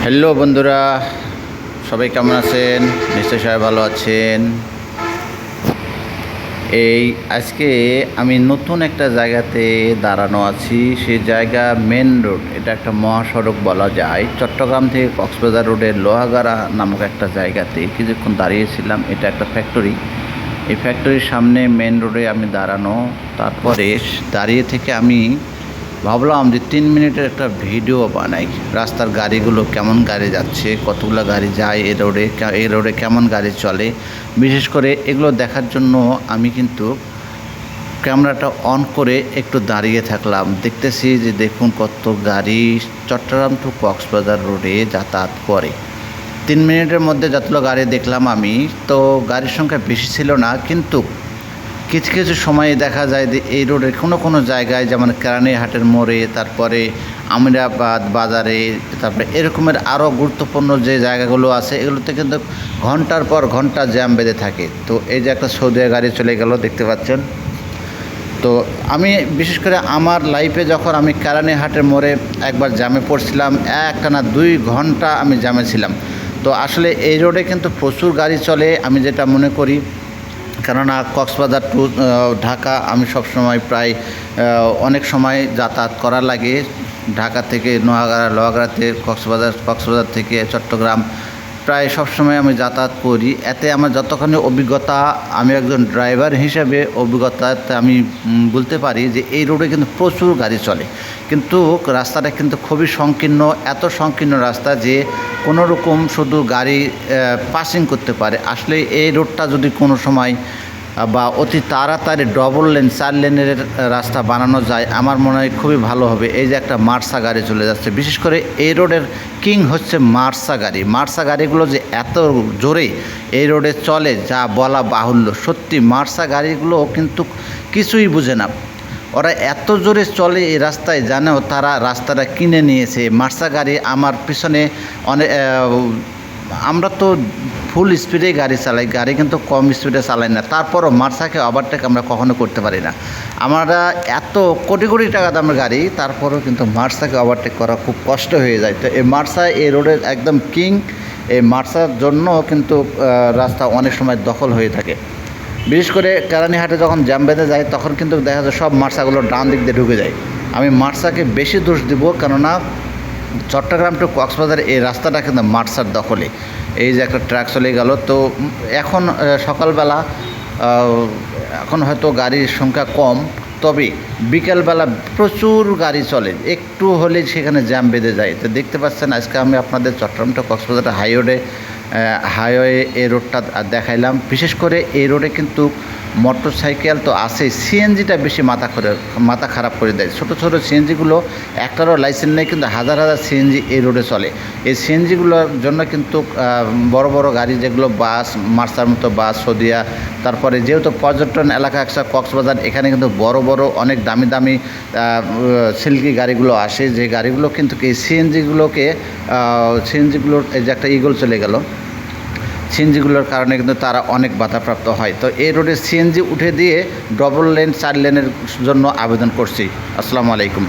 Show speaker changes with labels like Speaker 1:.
Speaker 1: Hello বন্ধুরা, সবাই কেমন আছেন? নিশ্চয়ই সবাই ভালো আছেন। আজকে আমি নতুন একটা জায়গাতে দাঁড়ানো আছি। সেই জায়গা মেন রোড, এটা একটা মহাসড়ক বলা যায়। চট্টগ্রাম থেকে কক্সবাজার রোডের লোহাগাড়া নামক একটা জায়গাতে কিছুক্ষণ দাঁড়িয়েছিলাম। এটা একটা ফ্যাক্টরি। এই ফ্যাক্টরির সামনে মেন রোডে আমি দাঁড়ানো। তারপরে দাঁড়িয়ে থেকে আমি ভাবলাম যে 3 মিনিটের একটা ভিডিও বানাই। রাস্তার গাড়িগুলো কেমন গাড়ি যাচ্ছে, কতগুলো গাড়ি যায় এই রোডে কেমন গাড়ি চলে, বিশেষ করে এগুলো দেখার জন্য আমি কিন্তু ক্যামেরাটা অন করে একটু দাঁড়িয়ে থাকলাম। দেখতেছি যে দেখুন কত গাড়ি চট্টগ্রাম টু কক্সবাজার রোডে যাতায়াত করে। 3 মিনিটের মধ্যে যতগুলো গাড়ি দেখলাম আমি, তো গাড়ির সংখ্যা বেশি ছিল না, কিন্তু কিছু কিছু সময়ে দেখা যায় যে এই রোডের কোনো জায়গায়, যেমন কেরানীহাটের মোড়ে, তারপরে আমিরাবাদ বাজারে, তারপরে এরকমের আরও গুরুত্বপূর্ণ যে জায়গাগুলো আছে এগুলোতে কিন্তু ঘন্টার পর ঘন্টা জ্যাম বেঁধে থাকে। তো এই যে একটা সৌদিয়া গাড়ি চলে গেল, দেখতে পাচ্ছেন। তো আমি বিশেষ করে আমার লাইফে যখন আমি কেরানীহাটের মোড়ে একবার জ্যামে পড়ছিলাম, একটানা 2 ঘন্টা আমি জ্যামে ছিলাম। তো আসলে এই রোডে কিন্তু প্রচুর গাড়ি চলে, আমি যেটা মনে করি। কেননা কক্সবাজার টু ঢাকা আমি সবসময় প্রায় অনেক সময় যাতায়াত করার লাগে। ঢাকা থেকে লোহাগাড়াতে কক্সবাজার থেকে চট্টগ্রাম প্রায় সবসময় আমি যাতায়াত করি। এতে আমার যতখানি অভিজ্ঞতা, আমি একজন ড্রাইভার হিসেবে অভিজ্ঞতাতে আমি বলতে পারি যে এই রোডে কিন্তু প্রচুর গাড়ি চলে, কিন্তু রাস্তাটা কিন্তু খুবই সংকীর্ণ। এত সংকীর্ণ রাস্তা যে কোনো রকম শুধু গাড়ি পাসিং করতে পারে। আসলে এই রোডটা যদি কোনো সময় বা অতি তাড়াতাড়ি ডবল লেন 4 লেনের রাস্তা বানানো যায়, আমার মনে হয় খুবই ভালো হবে। এই যে একটা মার্সা গাড়ি চলে যাচ্ছে, বিশেষ করে এই রোডের কিং হচ্ছে মার্সা গাড়িগুলো যে এত জোরে এই রোডে চলে যা বলা বাহুল্য। সত্যি মার্সা গাড়িগুলো কিন্তু কিছুই বুঝে না, ওরা এত জোরে চলে এই রাস্তায়, জানেও তারা রাস্তাটা কিনে নিয়েছে। মার্সা গাড়ি আমার পিছনে অনেক, আমরা তো ফুল স্পিডে গাড়ি চালাই, গাড়ি কিন্তু কম স্পিডে চালাই না, তারপরও মার্সাকে ওভারটেক আমরা কখনো করতে পারি না। আমরা এত কোটি কোটি টাকা দামের গাড়ি, তারপরেও কিন্তু মার্সাকে ওভারটেক করা খুব কষ্ট হয়ে যায়। তো এই মার্সা এই রোডের একদম কিং। এই মার্সার জন্য কিন্তু রাস্তা অনেক সময় দখল হয়ে থাকে। বিশেষ করে কেরানীহাটে যখন জ্যাম বেঁধে যায়, তখন কিন্তু দেখা যায় সব মার্সাগুলো ডান দিক দিয়ে ঢুকে যায়। আমি মার্সাকে বেশি দোষ দিব, কেননা চট্টগ্রাম টু কক্সবাজার এই রাস্তাটা কিন্তু মার্সার দখলে। এই যে একটা ট্রাক চলে গেল। তো এখন সকালবেলা, এখন হয়তো গাড়ির সংখ্যা কম, তবে বিকেলবেলা প্রচুর গাড়ি চলে, একটু হলে সেখানে জ্যাম বেঁধে যায়। তো দেখতে পাচ্ছেন আজকে আমি আপনাদের চট্টগ্রাম টু কক্সবাজার হাইওয়ে এই রোডটা দেখাইলাম। বিশেষ করে এই রোডে কিন্তু মোটরসাইকেল তো আছেই, সিএনজিটা বেশি মাথা খারাপ করে দেয়। ছোটো সিএনজিগুলো একটারও লাইসেন্স নেই, কিন্তু হাজার হাজার সিএনজি এই রোডে চলে। এই সিএনজিগুলোর জন্য কিন্তু বড় বড় গাড়ি, যেগুলো বাস, মার্সার মতো বাস, সদিয়া, তারপরে যেহেতু পর্যটন এলাকা একটা কক্সবাজার, এখানে কিন্তু বড় বড় অনেক দামি দামি সিল্কি গাড়িগুলো আসে, যে গাড়িগুলো কিন্তু এই সিএনজিগুলোর এই যে একটা ইগল চলে গেল, সিএনজিগুলোর কারণে কিন্তু তারা অনেক বাধাপ্রাপ্ত হয়। তো এই রোডে সিএনজি উঠে দিয়ে ডবল লেন 4 লেনের জন্য আবেদন করছি। আসসালামু আলাইকুম।